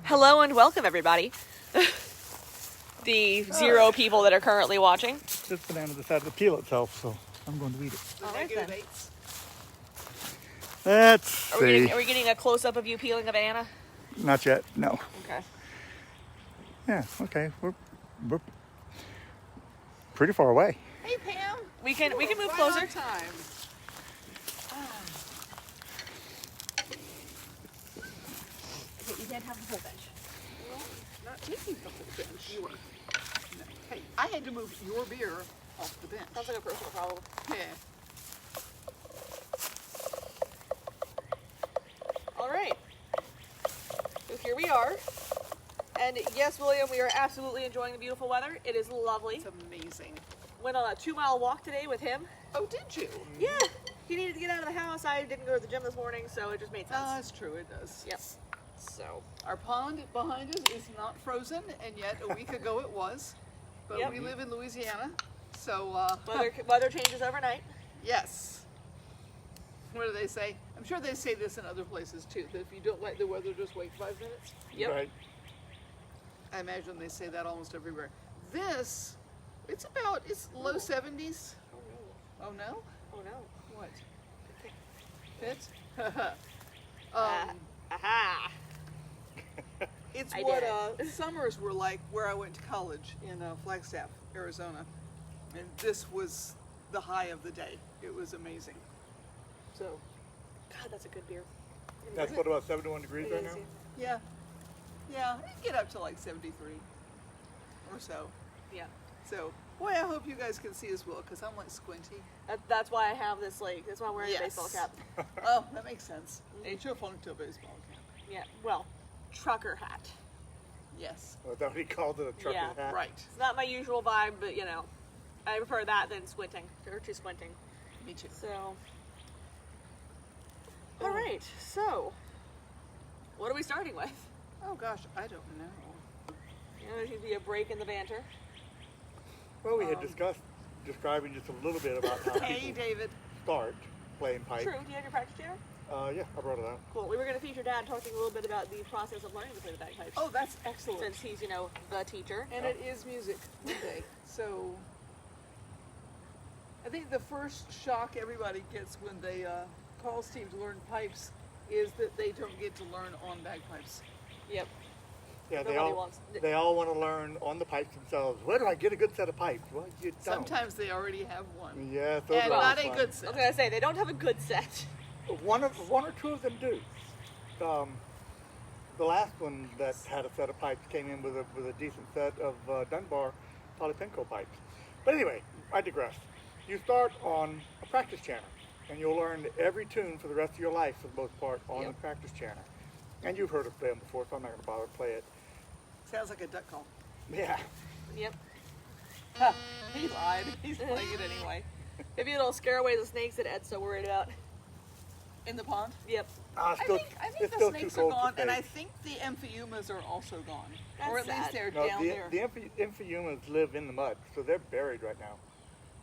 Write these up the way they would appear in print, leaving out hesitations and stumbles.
Hello and welcome, everybody. The 0 people that are currently watching. This banana decided to peel itself, so I'm going to eat it. All right, then. Let's Are see. we getting a close-up of you peeling a banana? Not yet, no. Okay. Yeah, okay. We're pretty far away. Hey Pam, We can move right closer. on time. Okay, you can't have the whole bench. Well, not taking the whole bench. You were. No. Hey, I had to move your beer off the bench. Sounds like a personal problem. Yeah. All right. So here we are. And yes, William, we are absolutely enjoying the beautiful weather. It is lovely. It's amazing. Went on a 2-mile walk today with him. Oh, did you? Yeah. He needed to get out of the house. I didn't go to the gym this morning, so it just made sense. That's true. It does. Yep. So. Our pond behind us is not frozen, and yet a week ago it was. But Yep. we live in Louisiana, so Weather changes overnight. yes. What do they say? I'm sure they say this in other places too. That if you don't like the weather, just wait 5 minutes. Yep. Right. I imagine they say that almost everywhere. This, it's low 70s. Oh no. Oh no? Oh no. What? Fit? Aha. It's I what did. summers were like where I went to college in Flagstaff, Arizona. And this was the high of the day. It was amazing. So, God, that's a good beer. That's what, about 71 degrees right now? yeah. Yeah, it get up to like 73 or so. Yeah. So, boy, I hope you guys can see as well, because I'm like squinty. That's why I have this, that's why I'm wearing a baseball cap. Oh, that makes sense. Ain't your ponytail baseball cap. Yeah, well, trucker hat. Yes. Oh, is that what he called it, a trucker Yeah, hat? Right. It's not my usual vibe, but I prefer that than squinting, or to squinting. Me too. So, all right, so, what are we starting with? Oh gosh, I don't know. There seems to be a break in the banter. Well, we had describing just a little bit about how Hey, people David. start playing pipe. True, do you have your practice chair? Yeah, I brought it out. Cool, we were going to feature Dad talking a little bit about the process of learning to play the bagpipes. Oh, that's excellent. Since he's, the teacher. And it is music one day. So I think the first shock everybody gets when they call Steve to learn pipes is that they don't get to learn on bagpipes. Yep. Yeah, Nobody they all want to learn on the pipes themselves. Where do I get a good set of pipes? Well, you don't. Sometimes they already have one. Yeah, those And are not a fun. good I set. was going to say, they don't have a good set. One or two of them do. The last one that had a set of pipes came in with a decent set of Dunbar polypinco pipes. But anyway, I digress. You start on a practice chanter, and you'll learn every tune for the rest of your life, for the most part, on Yep. the practice chanter. And you've heard us play them before, so I'm not going to bother to play it. Sounds like a duck call. Yeah. Yep. He lied. He's playing it anyway. Maybe it'll scare away the snakes that Ed's so worried about. In the pond? Yep. I Still, think it's the still snakes too are cold gone, to and stay. I think the amphiumas are also gone. That's or at least sad. they're No, down there. the amphiumas live in the mud, so they're buried right now.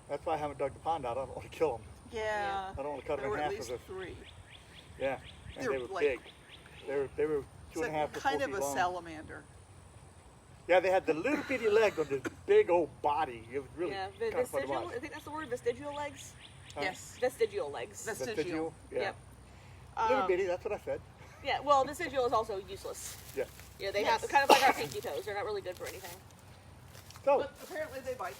That's why I haven't dug the pond out. I don't want to kill them. Yeah. I don't want to cut There them were in at half. least 3. Yeah, and They're they were like- big. They were It's 2.5 to 4 kind feet of a long. salamander. Yeah, they had the little bitty legs on this big old body. It was really Yeah, kind of fun to vestigial, watch. I think that's the word, vestigial legs? Yes. Vestigial legs. Vestigial. Yeah. Yep. Little bitty, that's what I said. Yeah, well, vestigial is also useless. Yeah. Yeah, they Yes. have kind of like our pinky toes. They're not really good for anything. So, But apparently they bite.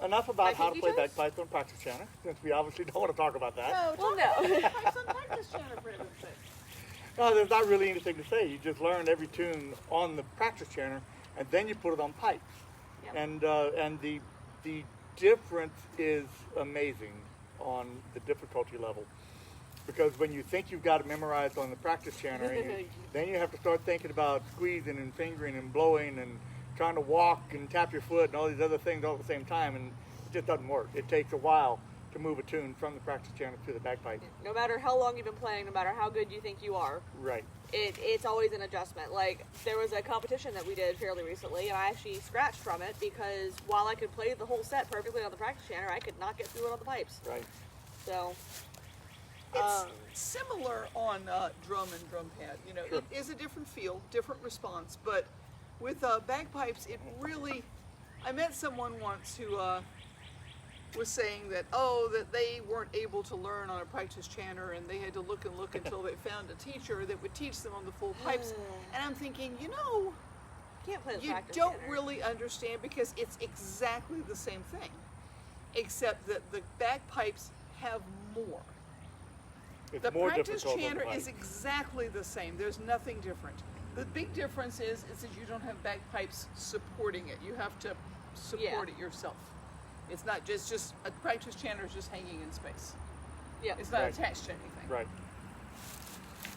enough about My how to pinky play toes? bagpipes on practice channel, since we obviously don't want to talk about that. No, Well, talk no. about pipes on practice channel, for heaven's sake. No, there's not really anything to say. You just learn every tune on the practice channel, and then you put it on pipes. Yep. And the difference is amazing on the difficulty level. Because when you think you've got it memorized on the practice channel, then you have to start thinking about squeezing and fingering and blowing and trying to walk and tap your foot and all these other things all at the same time, and it just doesn't work. It takes a while to move a tune from the practice channel to the bagpipe. No matter how long you've been playing, no matter how good you think you are, Right. it's always an adjustment. Like, there was a competition that we did fairly recently, and I actually scratched from it because while I could play the whole set perfectly on the practice channel, I could not get through it on the pipes. Right. So, It's similar on drum and drum pad. You know, Sure. it is a different feel, different response. But with bagpipes, it really. I met someone once who was saying that that they weren't able to learn on a practice chanter, and they had to look and look until they found a teacher that would teach them on the full pipes. And I'm thinking, Can't play the you practice don't chanter. really understand, because it's exactly the same thing, except that the bagpipes have more. It's The more practice difficult on the chanter pipe. is exactly the same. There's nothing different. The big difference is that you don't have bagpipes supporting it. You have to support it yourself. It's not just a practice chanter is just hanging in space. Yeah. It's not Right. attached to anything. Right.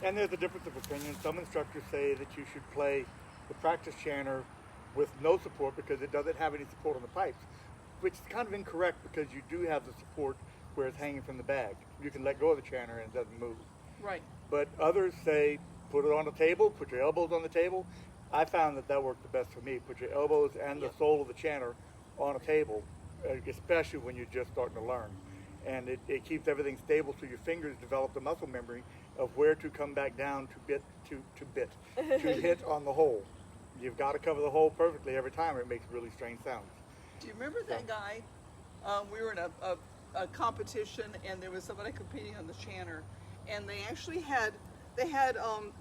And there's a difference of opinion. Some instructors say that you should play the practice chanter with no support because it doesn't have any support on the pipes, which is kind of incorrect, because you do have the support where it's hanging from the bag. You can let go of the chanter and it doesn't move. Right. But others say put it on the table, put your elbows on the table. I found that worked the best for me. Put your elbows and the sole of the chanter on a table, especially when you're just starting to learn. And it keeps everything stable, so your fingers develop the muscle memory of where to come back down to hit on the hole. You've got to cover the hole perfectly every time, or it makes really strange sounds. Do you remember that guy? We were in a competition, and there was somebody competing on the chanter, and they actually had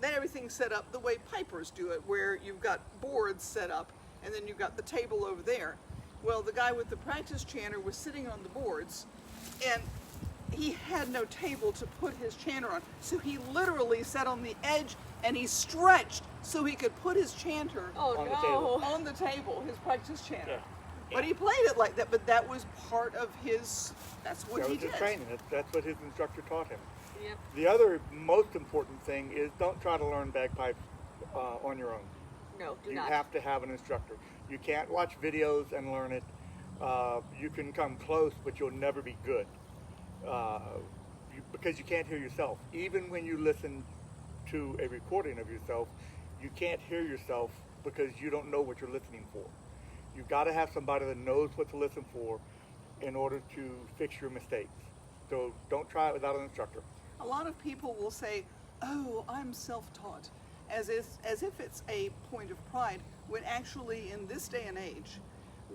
everything set up the way pipers do it, where you've got boards set up, and then you've got the table over there. Well, the guy with the practice chanter was sitting on the boards, and he had no table to put his chanter on, so he literally sat on the edge and he stretched so he could put his chanter Oh On the no. table. on the table, his practice chanter. Yeah. But he played it like that, but that was part of his, that's what That he was his did. training. That's what his instructor taught him. Yep. The other most important thing is don't try to learn bagpipes on your own. No, do You not. have to have an instructor. You can't watch videos and learn it. You can come close, but you'll never be good because you can't hear yourself. Even when you listen to a recording of yourself, you can't hear yourself because you don't know what you're listening for. You've got to have somebody that knows what to listen for in order to fix your mistakes. So don't try it without an instructor. A lot of people will say, "Oh, I'm self-taught," as if it's a point of pride, when actually in this day and age,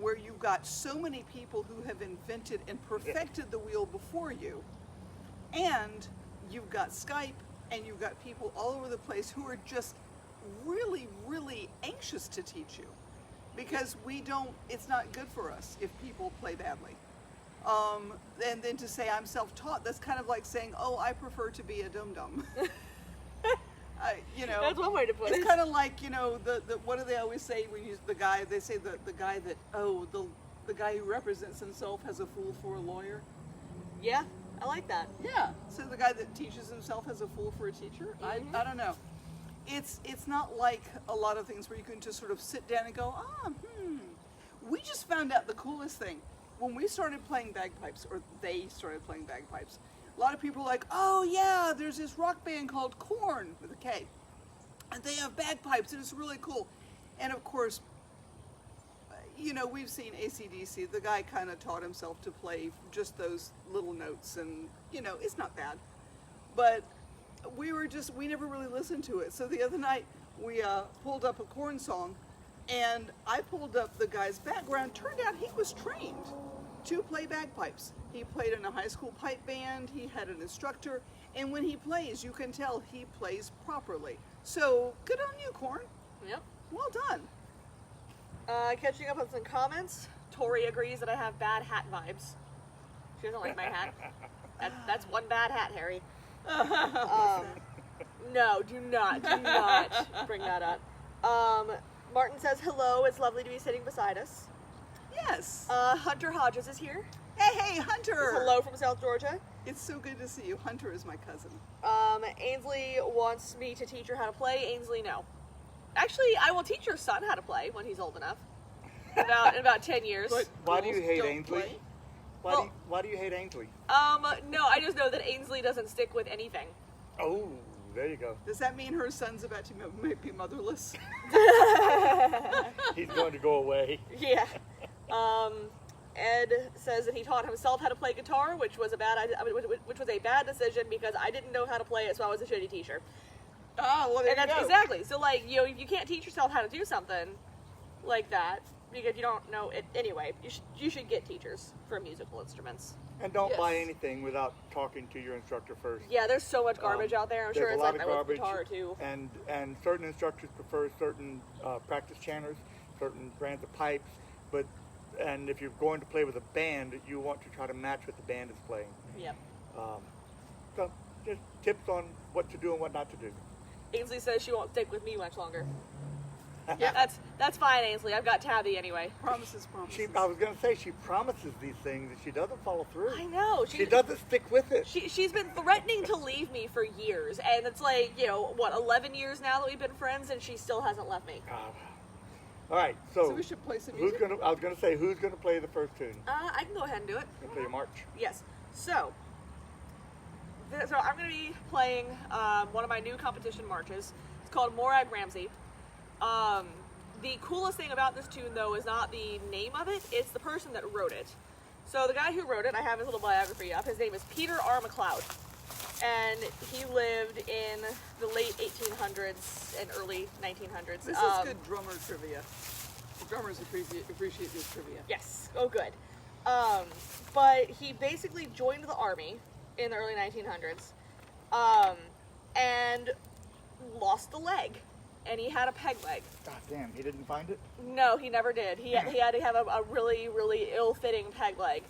where you've got so many people who have invented and perfected the wheel before you, and you've got Skype, and you've got people all over the place who are just really, really anxious to teach you, because it's not good for us if people play badly. And then to say I'm self-taught, that's kind of like saying, "Oh, I prefer to be a dum-dum." That's one way to put It's it. kind of like, the what do they always say when you the guy? They say the guy that the guy who represents himself has a fool for a lawyer. Yeah, I like that. Yeah. So the guy that teaches himself has a fool for a teacher. I don't know. It's not like a lot of things where you can just sort of sit down and go, We just found out the coolest thing. When we started playing bagpipes, or they started playing bagpipes, a lot of people were like, "Oh yeah, there's this rock band called Korn with a K, and they have bagpipes, and it's really cool." And of course, we've seen AC/DC. The guy kind of taught himself to play just those little notes, and it's not bad. But we never really listened to it. So the other night we pulled up a Korn song, and I pulled up the guy's background. Turned out he was trained to play bagpipes. He played in a high school pipe band. He had an instructor, and when he plays, you can tell he plays properly. So good on you, Korn. Yep. Well done. Catching up on some comments. Tori agrees that I have bad hat vibes. She doesn't like my hat. That's one bad hat, Harry. No, do not bring that up. Martin says, hello, it's lovely to be sitting beside us. Yes. Hunter Hodges is here. Hey, Hunter. Hello from South Georgia. It's so good to see you. Hunter is my cousin. Ainsley wants me to teach her how to play. Ainsley, no. Actually, I will teach your son how to play when he's old enough. In about 10 years. But Why do you girls hate don't Ainsley? play? Why do you hate Ainsley? No, I just know that Ainsley doesn't stick with anything. Oh, there you go. Does that mean her son's about to be motherless? He's going to go away. Yeah. Ed says that he taught himself how to play guitar, which was a bad decision because I didn't know how to play it, so I was a shitty teacher. Oh, well, there And you that's go. exactly. So like, you know, you can't teach yourself how to do something like that because you don't know it anyway. You should get teachers for musical instruments. And don't Yes. buy anything without talking to your instructor first. Yeah, there's so much garbage out there. I'm sure There's it's a lot like of that with garbage, guitar too. and certain instructors prefer certain practice channers, certain brands of pipes, and if you're going to play with a band, you want to try to match what the band is playing. Yep. So just tips on what to do and what not to do. Ainsley says she won't stick with me much longer. Yeah. That's fine, Ainsley. I've got Tabby anyway. Promises. I was going to say she promises these things and she doesn't follow through. I know. She doesn't stick with it. She's been threatening to leave me for years, and it's like, you know, what, 11 years now that we've been friends, and she still hasn't left me. All right, so So we should play some who's music. gonna? I was going to say who's going to play the first tune? I can go ahead and do it. Gonna play a march. Yes. So I'm going to be playing one of my new competition marches. It's called Morag Ramsey. The coolest thing about this tune, though, is not the name of it, it's the person that wrote it. So the guy who wrote it, I have his little biography up, his name is Peter R. MacLeod. And he lived in the late 1800s and early 1900s. This is good drummer trivia. The drummers appreciate this trivia. Yes. Oh, good. But he basically joined the army in the early 1900s and lost a leg. And he had a peg leg. God damn, he didn't find it? No, he never did. He had to have a really, really ill-fitting peg leg.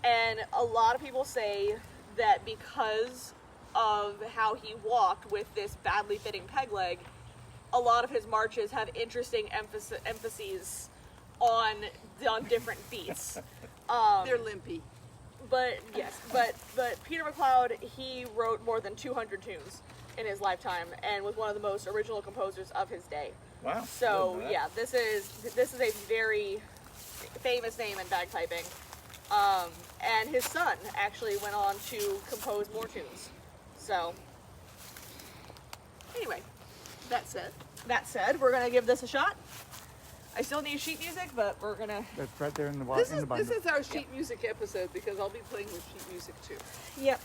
And a lot of people say that because of how he walked with this badly fitting peg leg, a lot of his marches have interesting emphases on different beats. They're limpy. But yes, but Peter MacLeod, he wrote more than 200 tunes in his lifetime and was one of the most original composers of his day. Wow. So yeah, this is a very famous name in bagpiping. And his son actually went on to compose more tunes. So anyway, that said, we're gonna give this a shot. I still need sheet music, but we're gonna. That's right there in the This binder. is our sheet music episode because I'll be playing with sheet music too. Yep.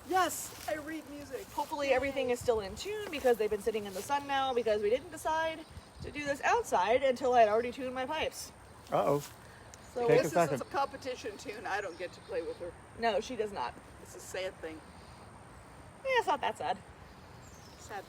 Yes, I read music. Hopefully everything is still in tune because they've been sitting in the sun now because we didn't decide to do this outside until I'd already tuned my pipes. Uh-oh. So Take a This second. is a competition tune. I don't get to play with her. no, she does not. It's a sad thing. Yeah, it's not that sad. Sad.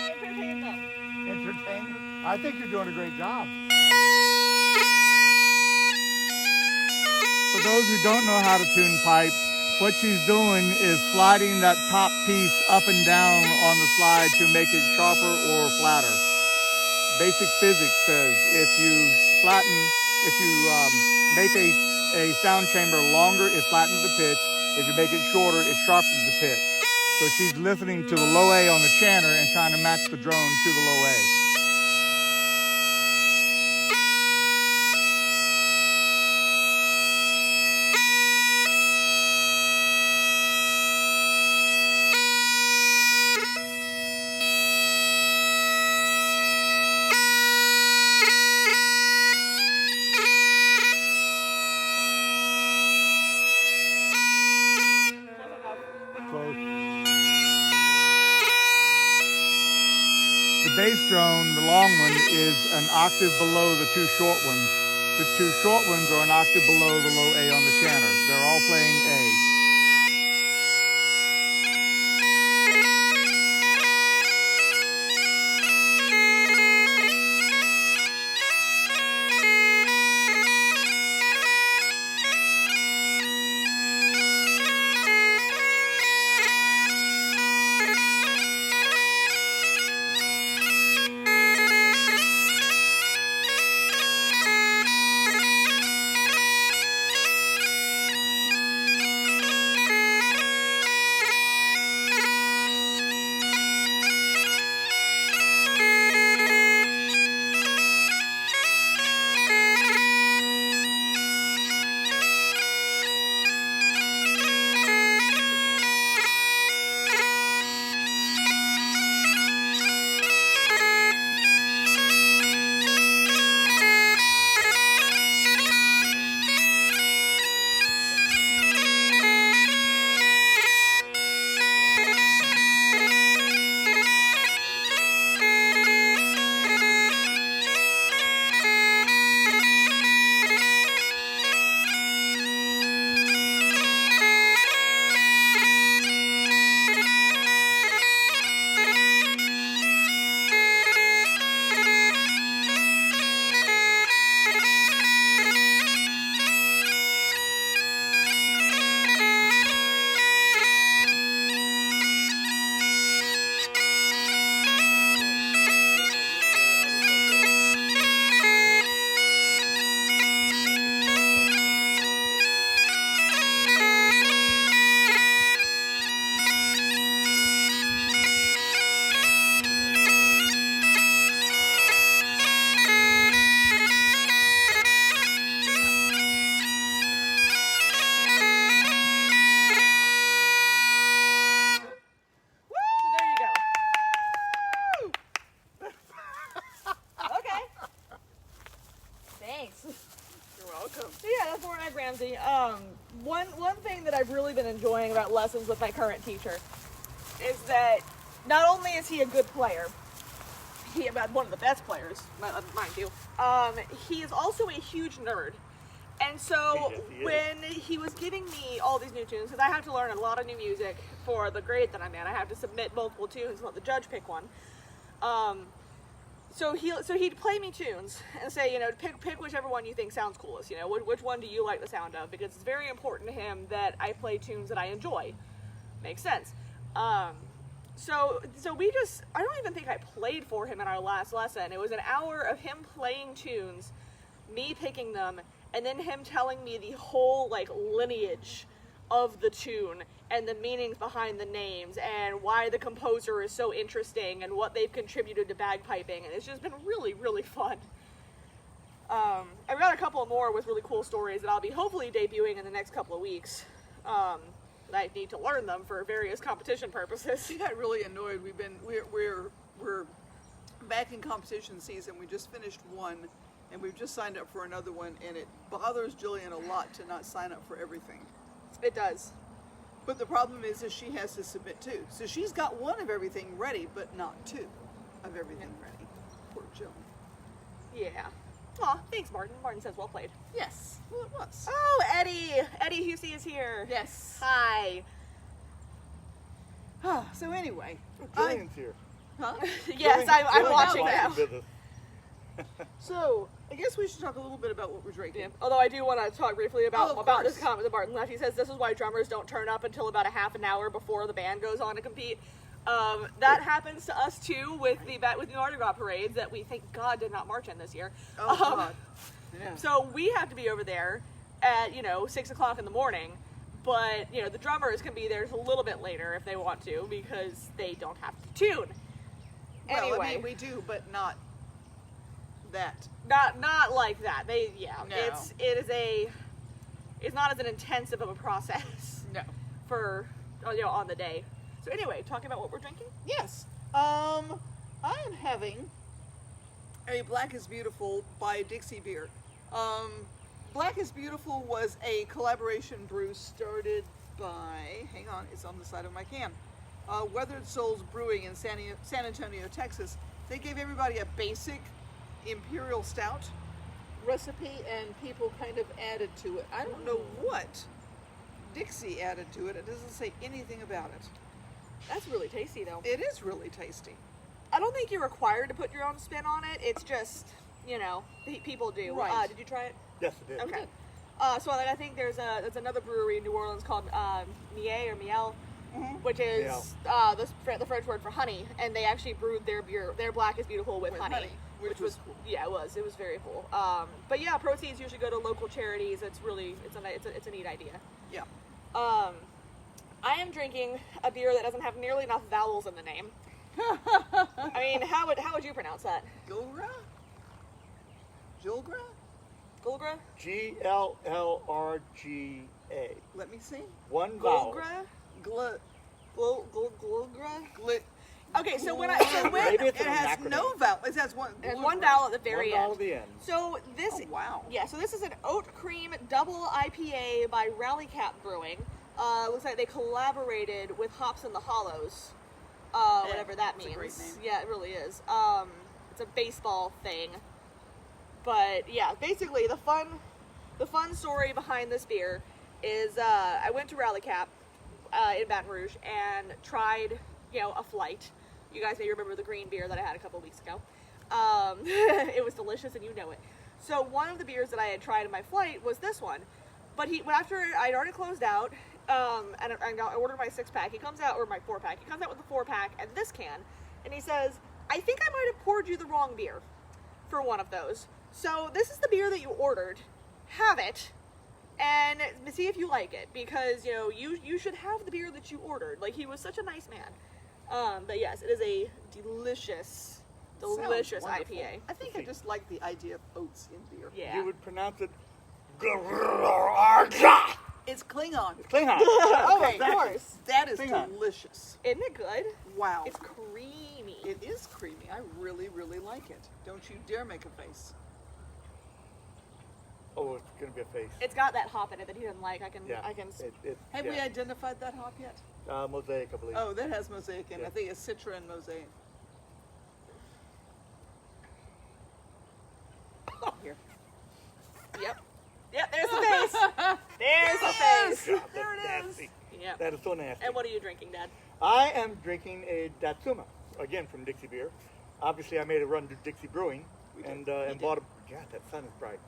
Entertain them. Entertainment. I think you're doing a great job. For those who don't know how to tune pipes, what she's doing is sliding that top piece up and down on the slide to make it sharper or flatter. Basic physics says if you make a sound chamber longer, it flattens the pitch. If you make it shorter, it sharpens the pitch. So she's listening to the low A on the chanter and trying to match the drone to the low A. Close. The bass drone, the long one, is an octave below the two short ones. The two short ones are an octave below the low A on the chanter. They're all playing A. Thanks. You're welcome. So yeah, that's Morag Ramsey. One thing that I've really been enjoying about lessons with my current teacher is that not only is he a good player, he about one of the best players, mind you. He is also a huge nerd. And so He is. when he was giving me all these new tunes, because I have to learn a lot of new music for the grade that I'm in, I have to submit multiple tunes and let the judge pick one. So he'd play me tunes and say, you know, pick whichever one you think sounds coolest. You know, which one do you like the sound of? Because it's very important to him that I play tunes that I enjoy. Makes sense. So I don't even think I played for him in our last lesson. It was an hour of him playing tunes, me picking them, and then him telling me the whole like lineage of the tune and the meanings behind the names and why the composer is so interesting and what they've contributed to bagpiping, and it's just been really, really fun. I've got a couple more with really cool stories that I'll be hopefully debuting in the next couple of weeks. I need to learn them for various competition purposes. She got really annoyed. We're back in competition season. We just finished one, and we've just signed up for another one, and it bothers Jillian a lot to not sign up for everything. It does. But the problem is she has to submit two. So she's got one of everything ready, but not two of everything ready. Poor Jill. Yeah. Aw, thanks, Martin. Martin says, well played. Yes. Well, it was. Oh, Eddie! Eddie Husey is here. Yes. Hi. So anyway. Jillian's here. Huh? Yes, I'm Jillian's watching back now. in business. So, I guess we should talk a little bit about what we're drinking. Yeah. Although I do want to talk briefly about Oh, of this course. comment that Martin left. He says this is why drummers don't turn up until about a half an hour before the band goes on to compete. That happens to us too with the Mardi Gras parades that we thank God did not march in this year. Oh, God. Yeah. So we have to be over there at 6 o'clock in the morning, but the drummers can be there just a little bit later if they want to because they don't have to tune. Well, Anyway, I mean, we do, but not that. not like that. No. It's not as an intensive of a process No. for on the day. So anyway, talking about what we're drinking. Yes. I am having a Black is Beautiful by Dixie Beer. Black is Beautiful was a collaboration brew started by, hang on, it's on the side of my can, Weathered Souls Brewing in San Antonio, Texas. They gave everybody a basic imperial stout recipe, and people kind of added to it. I don't know what Dixie added to it. It doesn't say anything about it. That's really tasty though. It is really tasty. I don't think you're required to put your own spin on it. It's just people do. Right. Did you try it? Yes, it is. Okay. So I think there's another brewery in New Orleans called Miel, which is the French word for honey, and they actually brewed their beer. Their Black is Beautiful with honey, which was cool. Yeah, it was very cool. But yeah, proceeds usually go to local charities. It's a neat idea. Yeah. I am drinking a beer that doesn't have nearly enough vowels in the name. I mean, how would you pronounce that? Gilgra? Gilgra? Gulgra? Gllrga. Let me see. One vowel. Gulgra? Gl, Gulgra? glit. Okay, so when Maybe it's it an has acronym. no vowel. It has one. and one vowel at the very One vowel end. at the end. So this Oh, wow. Yeah, so this is an oat cream double IPA by Rally Cap Brewing. Looks like they collaborated with Hops in the Hollows. Whatever that That's means. a great name. Yeah, it really is. It's a baseball thing. But yeah, basically the fun story behind this beer is I went to Rally Cap in Baton Rouge and tried a flight. You guys may remember the green beer that I had a couple weeks ago. It was delicious, and you know it. So one of the beers that I had tried in my flight was this one. But after I'd already closed out, and I ordered my 6-pack, he comes out, or my 4-pack, he comes out with the 4-pack and this can, and he says, I think I might have poured you the wrong beer for one of those. So this is the beer that you ordered. Have it, and see if you like it, because you should have the beer that you ordered. Like, he was such a nice man. But yes, it is a delicious Sounds wonderful. IPA. I think I just like the idea of oats in beer. Yeah. You would pronounce it Glrrrga. It's Klingon. Klingon. Oh, of Exactly. course. That is Klingon. delicious. Isn't it good? Wow. It's creamy. It is creamy. I really, really like it. Don't you dare make a face. it's going to be a face. It's got that hop in it that he didn't like. I can. Have we identified that hop yet? Mosaic, I believe. Oh, that has mosaic in it. Yeah. I think it's Citra and mosaic. Here. Yep. Yep. There's the face. There's the face. God, There that's it is. nasty. Yep. That is so nasty. And what are you drinking, Dad? I am drinking a Datsuma, again from Dixie Beer. Obviously, I made a run to Dixie Brewing and bought a. God, that sun is bright.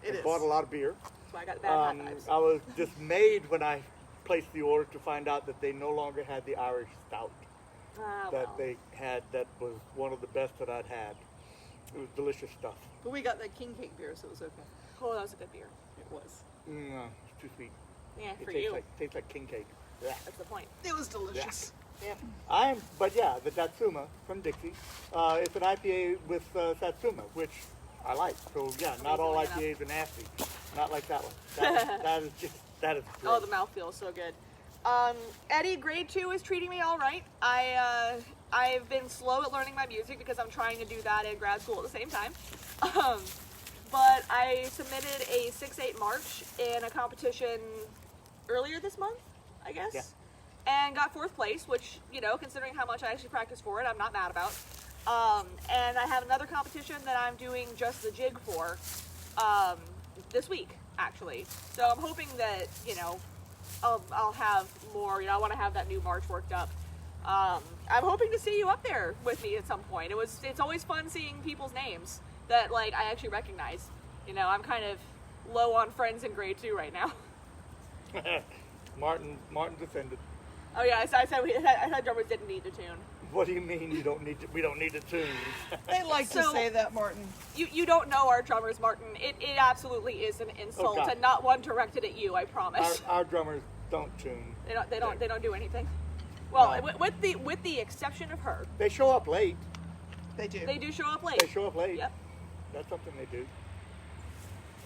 It is. Bought a lot of beer. That's why I got the bad high fives. I was dismayed when I placed the order to find out that they no longer had the Irish Stout that they had. That was one of the best that I'd had. It was delicious stuff. But we got that king cake beer, so it was okay. Oh, that was a good beer. It was. No, it's too sweet. Yeah, It for tastes you. tastes like king cake. Yeah. Oh. That's the point. It was delicious. Yep. But yeah, the Datsuma from Dixie. It's an IPA with Satsuma, which I like. So yeah, not all Amazingly IPAs are nasty. Not like that one. That is great. Oh, the mouthfeel is so good. Eddie, grade 2 is treating me all right. I've been slow at learning my music because I'm trying to do that in grad school at the same time. But I submitted a 6/8 march in a competition earlier this month, I guess. Yeah. And got 4th place, which, considering how much I actually practiced for it, I'm not mad about. And I have another competition that I'm doing just the jig for this week, actually. So I'm hoping that, I'll have more. I want to have that new march worked up. I'm hoping to see you up there with me at some point. It's always fun seeing people's names that I actually recognize. I'm kind of low on friends in grade 2 right now. Martin's offended. Oh yeah, I said drummers didn't need to tune. What do you mean we don't need to tune? They like to So- say that, Martin. You don't know our drummers, Martin. It absolutely is an insult, God. and not one directed at you. I promise. Our drummers don't tune. They don't do anything. Well, No. with the exception of her, They show up late. They do. they do show up late. They show up late. Yep. That's something they do.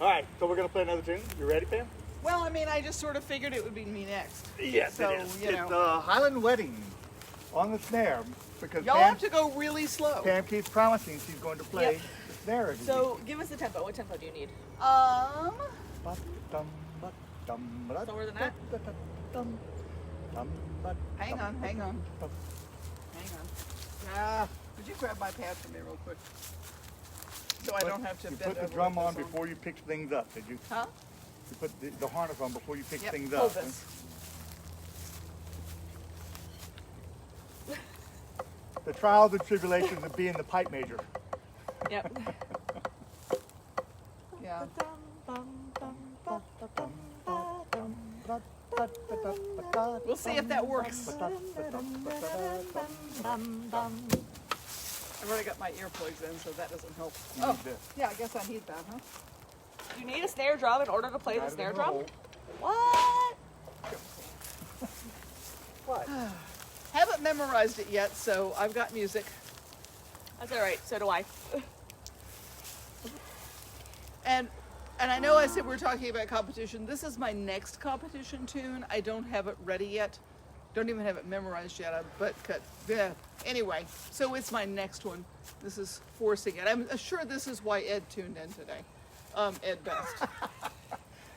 All right, so we're gonna play another tune. You ready, Pam? Well, I mean, I just sort of figured it would be me next. Yes, So, it is. you It's know. Highland Wedding on the snare because Y'all have to go really slow. Pam keeps promising she's going to play Yep. the snare again. So give us the tempo. What tempo do you need? Slower than that? Hang on. Hang on. Ah, would you grab my pad for me real quick? So I don't have to You bend put the over drum with on this before you pick things up, did you? Huh? You put the harness on before you pick Yep, things hold up. this. The trials and tribulations of being the pipe major. Yep. Yeah. We'll see if that works. I've already got my earplugs in, so that doesn't help. You Oh, need this. yeah, I guess I need that, huh? You need a snare drum in order to play the Got it in snare the drum. hole. What? What? Haven't memorized it yet, so I've got music. That's all right. So do I. And I know I said we're talking about competition. This is my next competition tune. I don't have it ready yet. Don't even have it memorized yet. But yeah. Anyway, so it's my next one. This is forcing it. I'm sure this is why Ed tuned in today. Ed Best.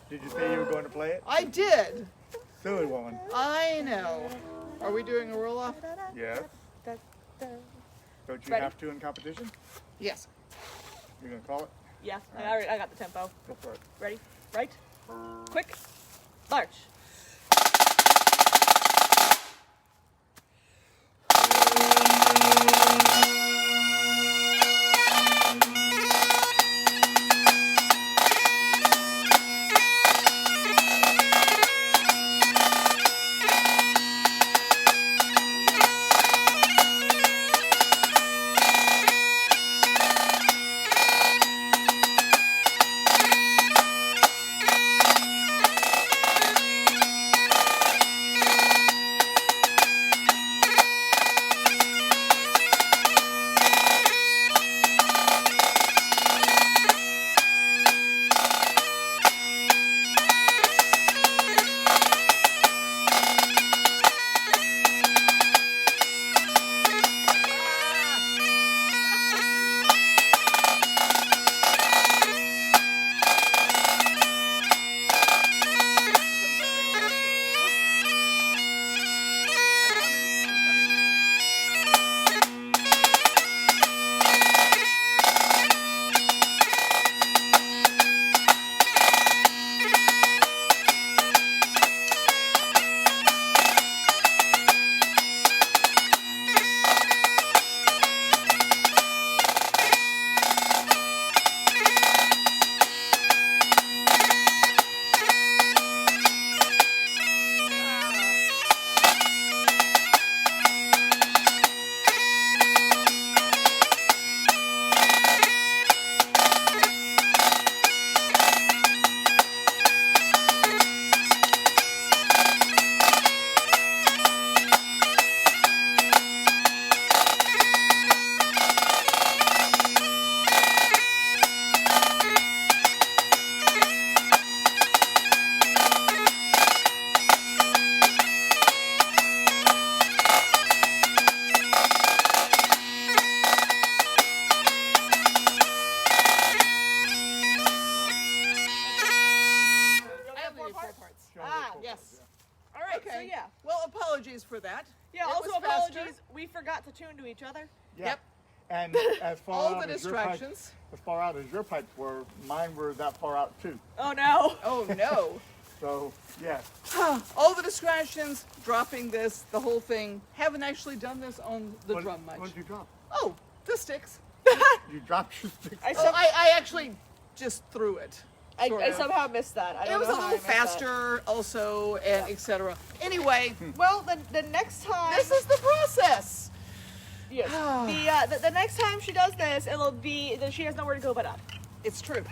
Did you say you were going to play it? I did. Silly woman. I know. Are we doing a roll off? Yes. Don't you Ready? have to in competition? Yes. You're going to call it? Yeah, I got the tempo. Go for it. Ready? Right? Quick. March. apologies for that. Yeah, It also was faster. apologies. We forgot to tune to each other. Yeah. Yep. And as far All out the as your pipes, distractions. as far out as your pipes were, mine were that far out too. Oh no. Oh no. So yes, All the distractions, dropping this, the whole thing. Haven't actually done this on the drum much. What did you drop? Oh, the sticks. You dropped your stick. I actually just threw it. sort I of. somehow missed that. I don't It was a know how I little missed that. faster, also, and etc. Anyway, Well, the next time. this is the process. Yes. The next time she does this, it'll be that she has nowhere to go but up. It's true.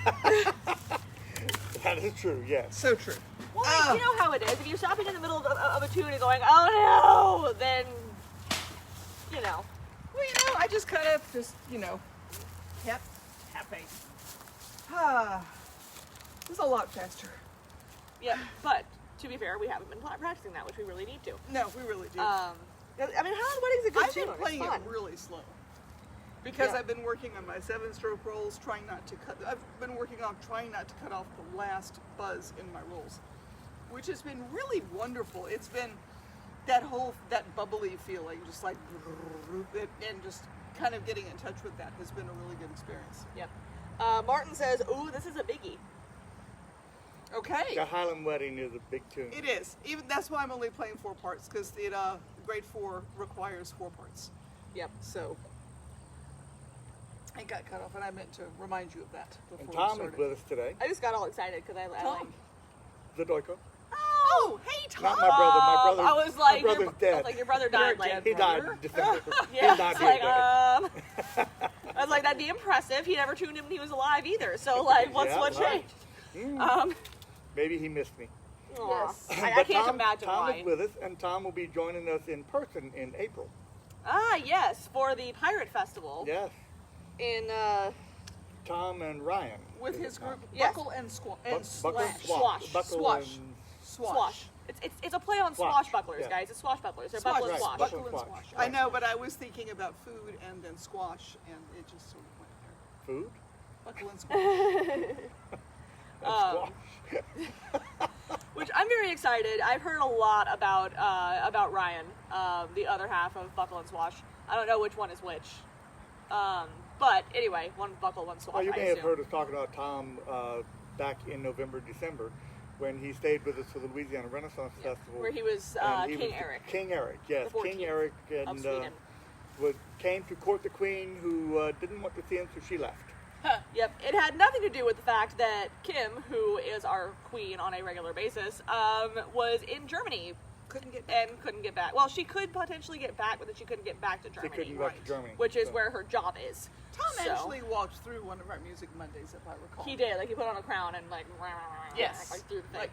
That is true. Yes. So true. Well, you know how it is. If you're stopping in the middle of a tune and going, "Oh no," then you know. Well, I just kind of kept tapping. This is a lot faster. Yeah. But to be fair, we haven't been practicing that, which we really need to. No, we really do. I mean, Highland Wedding's a good I've tune. been It's playing fun. it really slow because Yeah. I've been working on my 7-stroke rolls, trying not to cut. I've been working on trying not to cut off the last buzz in my rolls, which has been really wonderful. It's been that bubbly feeling, just like and just kind of getting in touch with that has been a really good experience. Yep. Martin says, "Ooh, this is a biggie." Okay. The Highland Wedding is a big tune. It is. Even that's why I'm only playing 4 parts because the grade 4 requires 4 parts. Yep. So I got cut off, and I meant to remind you of that before And we Tom started. is with us today. I just got all excited because I like. Tom. Zadoyko. Oh, hey Tom. Not my brother. My brother. I was like, my brother's dead. Your brother died. You're Like, dead. He died brother. in December. yeah. He's not It's here like, today. I was like, that'd be impressive. He never tuned him when he was alive either. So like, what right. changed? Maybe he missed me. Aw. Yes. I But can't Tom, imagine Tom why. is with us, and Tom will be joining us in person in April. Yes, for the Pirate Festival Yes. in Tom and Ryan. With Is his it not? group, Yes. Buckle and Squash. Buckle and Swash. Buckle Swash. and Swash. It's a play on Swash, swashbucklers, yeah. guys. It's swashbucklers. They're Squash, buckle and right. swash. Buckle. Buckle and Squash. Squash. I know, but I was thinking about food and then squash, and it just sort of went there. Food. Buckle and Squash. And Um, squash. Which I'm very excited. I've heard a lot about Ryan, the other half of Buckle and Swash. I don't know which one is which. But anyway, one Buckle, one Swash. Well, you I may have assume. heard us talking about Tom back in November, December, when he stayed with us for the Louisiana Renaissance Festival. Where he was And he King was Eric. King Eric, yes. The King 14th Eric of Sweden. came to court the queen who didn't want to see him, so she left. Yep, it had nothing to do with the fact that Kim, who is our queen on a regular basis, was in Germany Couldn't get and couldn't get back. Well, she could potentially get back, but then she couldn't get back to She Germany, couldn't go back to Germany. which is so. where her job is. Tom So, actually walked through one of our Music Mondays, if I recall. he did. Like he put on a crown and like Yes. like through the thing. Like,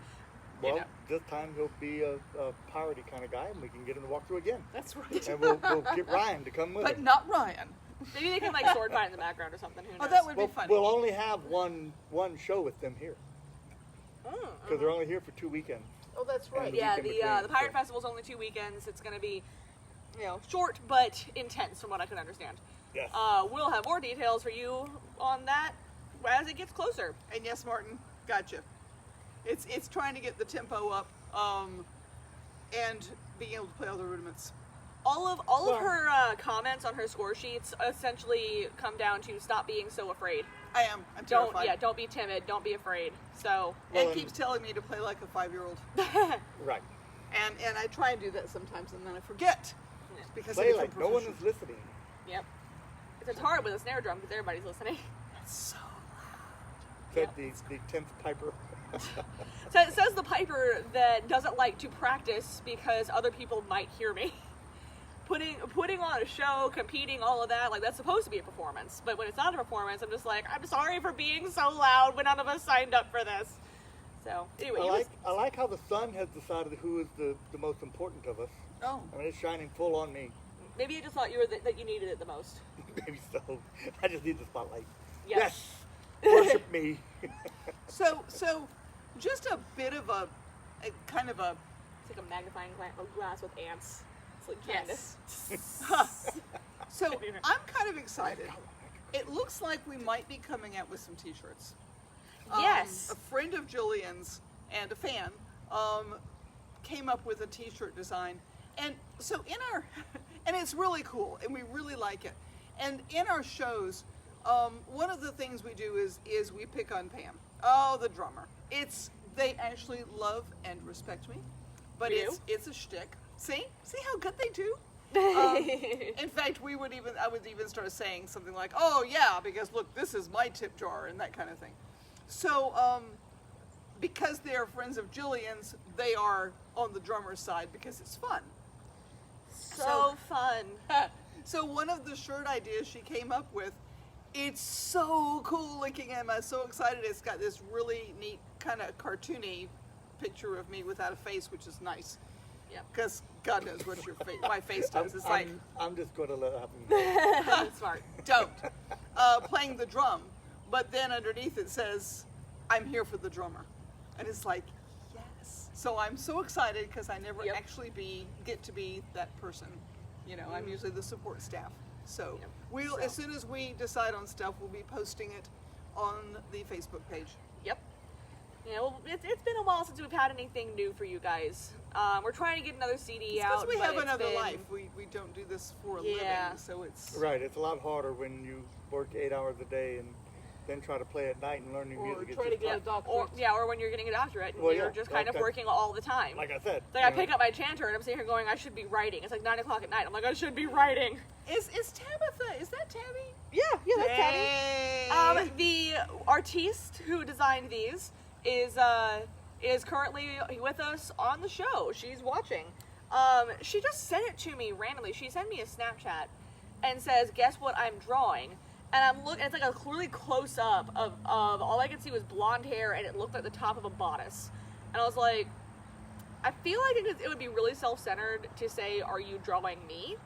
Well, you know. this time he'll be a piratey kind of guy, and we can get him to walk through again. That's right. And we'll get Ryan to come with But us. not Ryan. Maybe they can like sword fight in the background or something. Who knows? Oh, that would Well, be funny. we'll only have one show with them here, Mm, because they're only here for 2 weekends. Oh, that's right. the yeah, week in the between, Pirate so. Festival's only 2 weekends. It's going to be, short but intense, from what I can understand. Yes. We'll have more details for you on that as it gets closer. And yes, Martin, gotcha. It's trying to get the tempo up, and being able to play all the rudiments. All of her comments on her score sheets essentially come down to stop being so afraid. I am. I'm Don't terrified. don't be timid. Don't be afraid. So And Well, keeps telling me to play like a 5-year-old. Right. And I try and do that sometimes, and then I forget. Because I Play become like no one is proficient. listening. yep, it's hard with a snare drum because everybody's listening. That's so Said the 10th piper. So it says the piper that doesn't like to practice because other people might hear me. Putting on a show, competing, all of that, like that's supposed to be a performance. But when it's not a performance, I'm just like, I'm sorry for being so loud when none of us signed up for this. So anyway, I like how the sun has decided who is the most important of us. Oh. I mean, it's shining full on me. maybe you just thought you were that you needed it the most. Maybe so. I just need the spotlight. Yes. Worship me. So just a bit of a kind of a It's like a magnifying glass with ants. It's like trying Yes. So I'm kind of excited. It looks like we might be coming out with some T-shirts. Yes. A friend of Julian's and a fan came up with a T-shirt design And so in our, and it's really cool, and we really like it. And in our shows, one of the things we do is we pick on Pam. Oh, the drummer. They actually love and respect me, but We do? it's a shtick. See how good they do. In fact, I would even start saying something like, "Oh yeah, because look, this is my tip jar," and that kind of thing. So, because they are friends of Jillian's, they are on the drummer's side because it's fun. So fun. So one of the shirt ideas she came up with, it's so cool looking at. I'm so excited. It's got this really neat kind of cartoony picture of me without a face, which is nice. Yeah. Because God knows what my face does. It's like, I'm just going to let it happen. Smart. don't. Playing the drum. But then underneath it says, I'm here for the drummer. And it's like, yes. So I'm so excited because I never Yep. actually get to be that person. You know, I'm usually the support staff. So Yep. as soon as we decide on stuff, we'll be posting it on the Facebook page. Yep. Yeah, well, it's been a while since we've had anything new for you guys. We're trying to get another CD out. Because we but have it's another been- life. We don't do this for a Yeah. living. So it's... Right, it's a lot harder when you work 8 hours a day and then try to play at night and learn new Or music. It's try to just get tough. a doctorate. Or when you're getting a doctorate and Well, you're yeah, just kind of okay. working all the time. Like I said. Like I you know, pick up my chanter and I'm sitting here going, I should be writing. It's like 9 o'clock at night. I'm like, I should be writing. Is Tabitha, is that Tabby? Yeah, that's Tabby. Yay. The artiste who designed these is currently with us on the show. She's watching. She just sent it to me randomly. She sent me a Snapchat and says, "Guess what I'm drawing?" And I'm looking. It's like a really close up of all I could see was blonde hair, and it looked like the top of a bodice. And I was like, I feel like it would be really self-centered to say, "Are you drawing me?"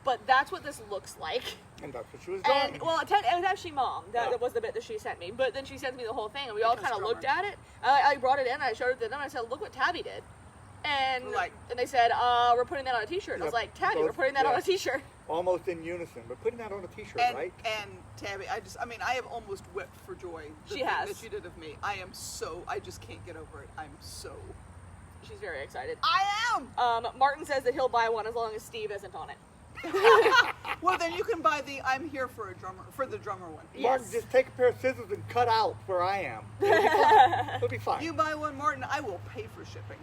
But that's what this looks like. And that's what she was drawing. And, well, it was actually Mom. That Oh. was the bit that she sent me. But then she sent me the whole thing, and we all Because kind of looked drummer. at it. I brought it in, and I showed it to them, and I said, look what Tabby did. And and they said, we're putting that on a T-shirt. And I was Yep. like, Tabby, Both- we're putting that on yeah. a T-shirt. Almost in unison, but putting that on a t-shirt, And, right? and Tabby, I have almost wept for joy. The She thing has. that you did of me. I just can't get over it. She's very excited. I am! Martin says that he'll buy one as long as Steve isn't on it. Well, then you can buy the I'm here for the drummer one. Martin, Yes. just take a pair of scissors and cut out where I am. It'll be fine. It'll be fine. You buy one, Martin, I will pay for shipping.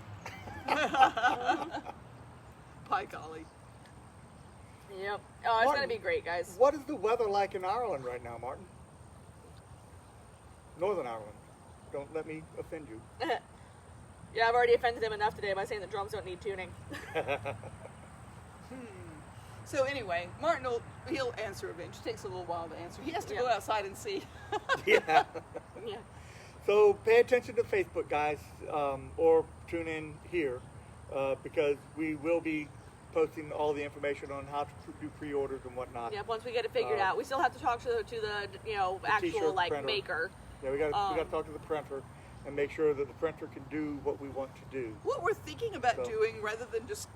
By golly. Yep. Oh, it's Martin, going to be great, guys. What is the weather like in Ireland right now, Martin? Northern Ireland. Don't let me offend you. Yeah, I've already offended him enough today by saying that drums don't need tuning. So anyway, Martin he'll answer eventually. It takes a little while to answer. He has to go Yeah. outside and see. Yeah. Yeah. So pay attention to Facebook, guys, or tune in here because we will be posting all the information on how to do pre-orders and whatnot. Yep, once we get it figured out. We still have to talk to the actual, t-shirt like, printer. maker. Yeah, we got to talk to the printer and make sure that the printer can do what we want to do. What we're thinking about So- doing, rather than just,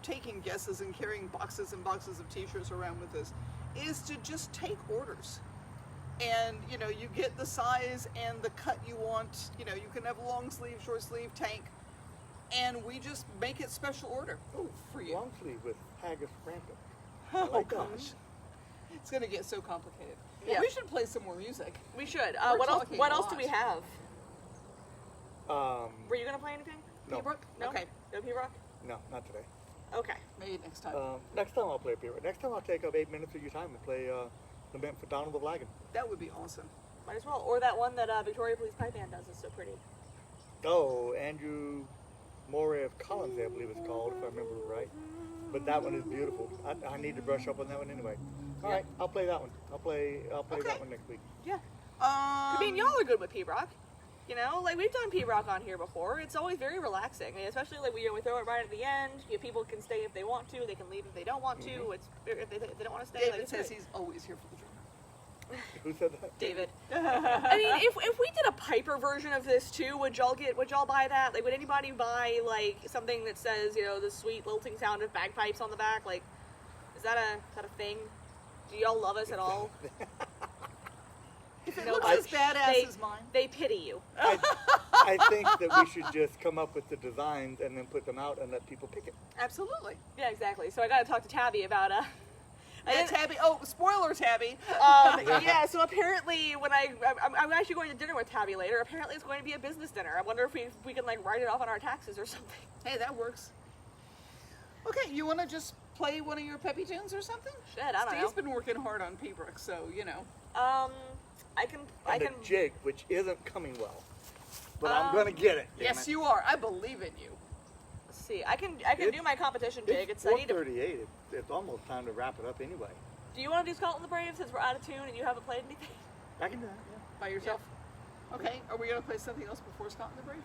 taking guesses and carrying boxes and boxes of t-shirts around with us, is to just take orders. And, you get the size and the cut you want. You can have long sleeve, short sleeve, tank. And we just make it special order for you. Long sleeve with Haggis Rampant. Oh, like that. gosh. It's going to get so complicated. Yeah. We should play some more music. We should. We're What else? talking What a else do lot. we have? Um, Were you gonna play anything? no, P-Brook? No. Okay. No P-Rock. no, not today. Okay. Maybe next time. Next time I'll play P-Rock. Next time I'll take up 8 minutes of your time and play Lament for Donald the Wagon. That would be awesome. Might as well. Or that one that Victoria Police Pipe Band does is so pretty. Oh, Andrew Moray of Collins, I believe it's called, if I remember right. But that one is beautiful. I need to brush up on that one anyway. All right, I'll play that one. I'll play Okay. that one next week. Yeah. I mean, y'all are good with P-Rock. Like we've done P-Rock on here before. It's always very relaxing, especially like we throw it right at the end. People can stay if they want to. They can leave if they don't want to. It's if they don't want to stay. David it's says great. he's always here for the drummer. Who said that? David. I mean, if we did a Piper version of this too, would y'all buy that? Like, would anybody buy like something that says the sweet lilting sound of bagpipes on the back? Like, is that a thing? Do y'all love us at all? If it No, looks I- as badass they- as mine. They pity you. I I think that we should just come up with the designs and then put them out and let people pick it. Absolutely. Yeah, exactly. So I got to talk to Tabby about Yeah, Tabby. Oh, spoiler, Tabby. yeah, so apparently when I'm actually going to dinner with Tabby later. Apparently it's going to be a business dinner. I wonder if we can like write it off on our taxes or something. Hey, that works. Okay, you want to just play one of your peppy tunes or something? Shit, I don't Steve's know. been working hard on Pembroke, so you know. I can And a jig, which isn't coming well. But I'm going to get it. damn Yes, it. you are. I believe in you. let's see. I can do my competition jig. It's I need to. 4:38. It's almost time to wrap it up anyway. Do you want to do Scotland the Brave since we're out of tune and you haven't played anything? I can do that, yeah. By yourself? Okay, are we going to play something else before Scott and the Brave?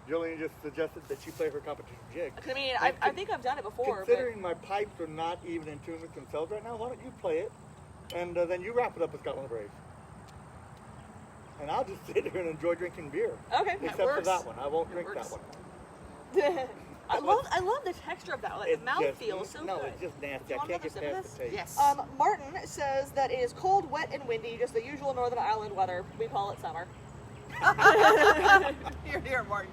Jillian just suggested that you play her competition jig. I mean, I think I've done it before. Considering my pipes are not even in tune with themselves right now, why don't you play it, and then you wrap it up with Scotland the Brave. And I'll just sit here and enjoy drinking beer. But, okay. Except for works. that one. I won't That drink works. that one. I love the texture of that. Like, the mouth feels so no, good. it's just nasty. Do you I want can't another get sip of past the taste. Yes. Martin says that it is cold, wet, and windy, just the usual Northern Ireland weather. We call it summer. Here, Martin.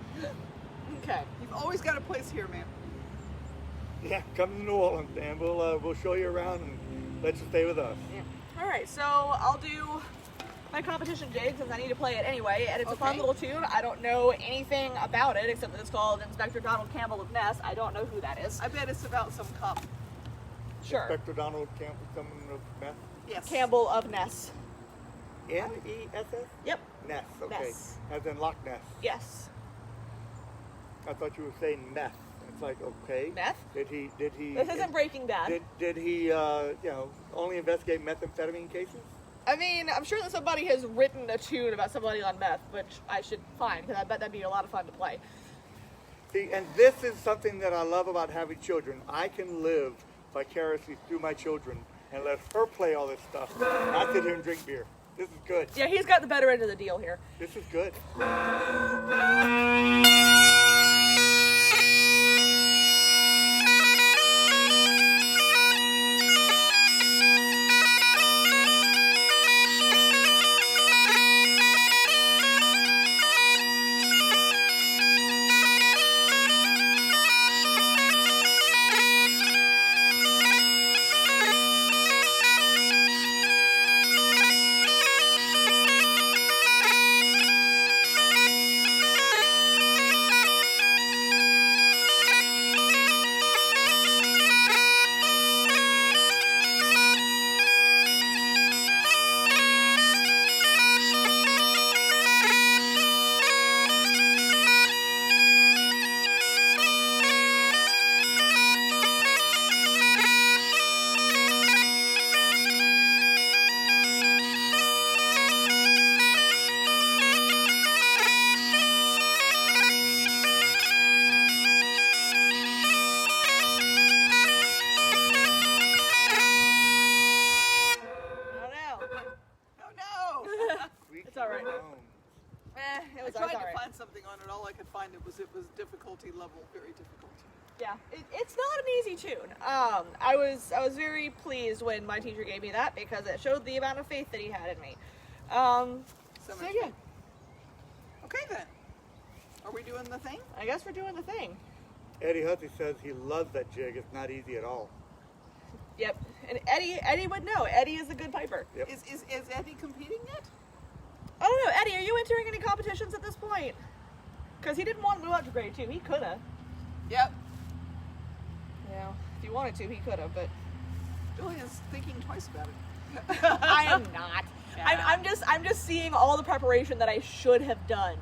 Okay. You've always got a place here, man. Yeah, come to New Orleans, and we'll show you around and let you stay with us. Yeah. All right, so I'll do my competition jig since I need to play it anyway, and it's a fun Okay. little tune. I don't know anything about it except that it's called Inspector Donald Campbell of Ness. I don't know who that is. I bet it's about some cop. Sure. Inspector Donald Campbell, someone of meth. Yes. Campbell of Ness. N-E-S-S? Yep. Ness, okay. Ness. As in Loch Ness. Yes. I thought you were saying meth. It's like, okay. Meth? Did he? This isn't Breaking Bad. Did he, only investigate methamphetamine cases? I mean, I'm sure that somebody has written a tune about somebody on meth, which I should find, because I bet that'd be a lot of fun to play. See, and this is something that I love about having children. I can live vicariously through my children and let her play all this stuff. I sit here and drink beer. This is good. Yeah, he's got the better end of the deal here. This is good. It was I tried alright. to find something on it. All I could find it was difficulty level, very difficult. Yeah, it's not an easy tune. I was very pleased when my teacher gave me that because it showed the amount of faith that he had in me. So So much yeah, fun. Okay then. Are we doing the thing? I guess we're doing the thing. Eddie Hussey says he loves that jig. It's not easy at all. Yep, and Eddie would know. Eddie is a good piper. Yep. Is Eddie competing yet? I don't know, Eddie, are you entering any competitions at this point? Because he didn't want to move up to grade 2. He could have. Yep. Yeah, if he wanted to, he could have, but Julian's thinking twice about it. I am not. Yeah. I'm just seeing all the preparation that I should have done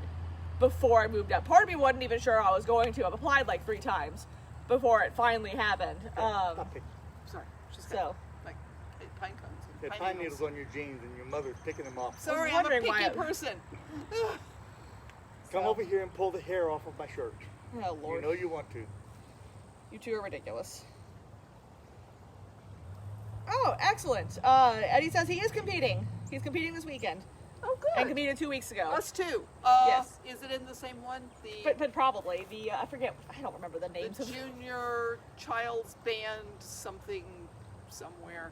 before I moved up. Part of me wasn't even sure I was going to. I've applied like 3 times before it finally happened. Stop picking. Sorry. She's got So like pine cones. You And had pine needles on your jeans and your mother's picking them off. Sorry, I'm a wondering picky why person. Come over here and pull the hair off of my shirt. oh Lord, You know you want to. you two are ridiculous. Oh, excellent. Eddie says he is competing. He's competing this weekend Oh, and good. competed 2 weeks ago. Us too. Yes. Is it in the same one? But probably the I forget. I don't remember the names The of. junior child's band something somewhere.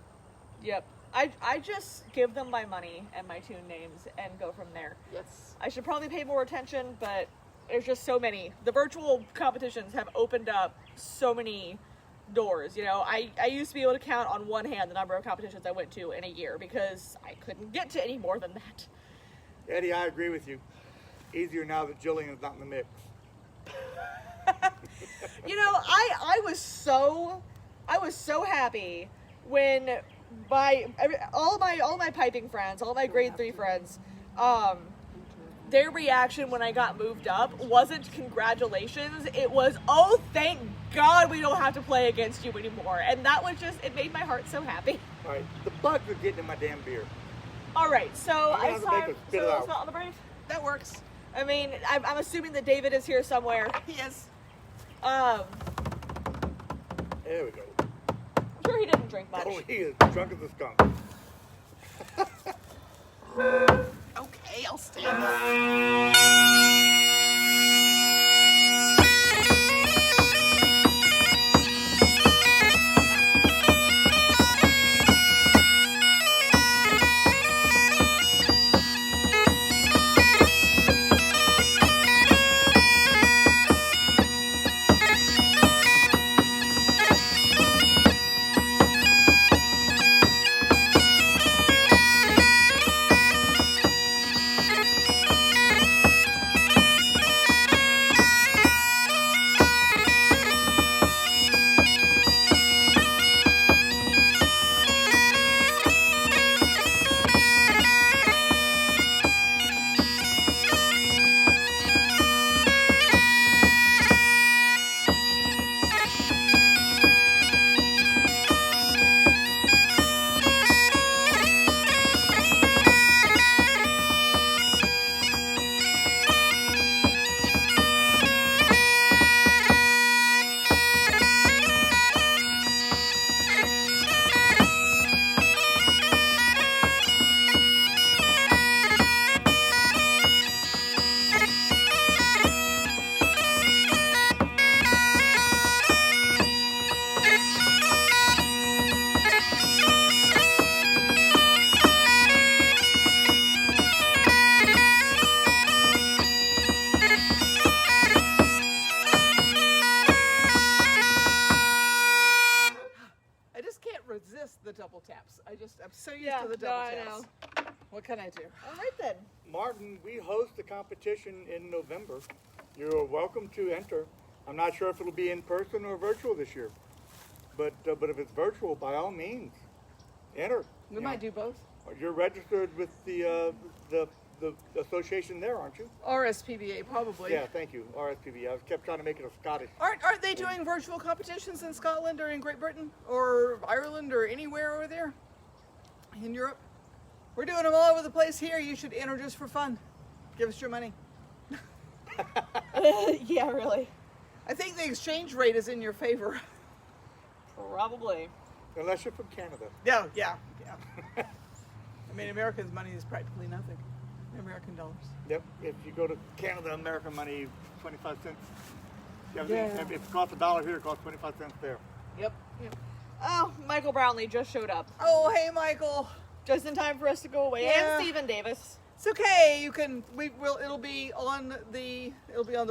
Yep. I just give them my money and my tune names and go from there. Yes. I should probably pay more attention, but there's just so many. The virtual competitions have opened up so many doors. You know, I used to be able to count on one hand the number of competitions I went to in a year because I couldn't get to any more than that. Eddie, I agree with you. Easier now that Jillian is not in the mix. You know, I was so happy when all my piping friends, all my grade 3 friends, their reaction when I got moved up wasn't congratulations. It was, oh, thank God we don't have to play against you anymore. And that was just, it made my heart so happy. All right, the bugs are getting in my damn beer. All right, so I'm gonna it's have to make time. it spit it So out. smell on the brave. That works. I mean, I'm assuming that David is here somewhere. Yes. There we go. I'm sure he didn't drink much. Oh, he is drunk as a skunk. Okay, I'll stand up. Resist the double taps. I'm so used to the double I taps. know. What can I do? All right then. Martin, we host a competition in November. You're welcome to enter. I'm not sure if it'll be in person or virtual this year, but if it's virtual, by all means, enter. We might do both. You're registered with the association there, aren't you? RSPBA, probably. Yeah, thank you, RSPB. I kept trying to make it a Scottish. Aren't they doing virtual competitions in Scotland or in Great Britain or Ireland or anywhere over there in Europe? We're doing them all over the place here. You should enter just for fun. Give us your money. Yeah, really. I think the exchange rate is in your favor. Probably. Unless you're from Canada. Yeah. I mean, Americans' money is practically nothing. American dollars. Yep. If you go to Canada, American money, 25 cents. Yeah. If it costs $1 here, it costs 25 cents there. Yep. Oh, Michael Brownlee just showed up. Oh, hey, Michael. Just in time for us to go away. Yeah. And Stephen Davis. It's okay. It'll be on the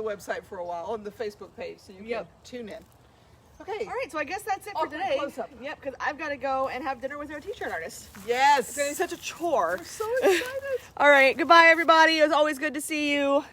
website for a while on the Facebook page, so you can tune in. Okay. All right, so I guess that's it for Awkward today. close-up. Yep, because I've got to go and have dinner with our t-shirt artist. Yes. It's going to be such a chore. I'm so excited. All right, goodbye, everybody. It was always good to see you.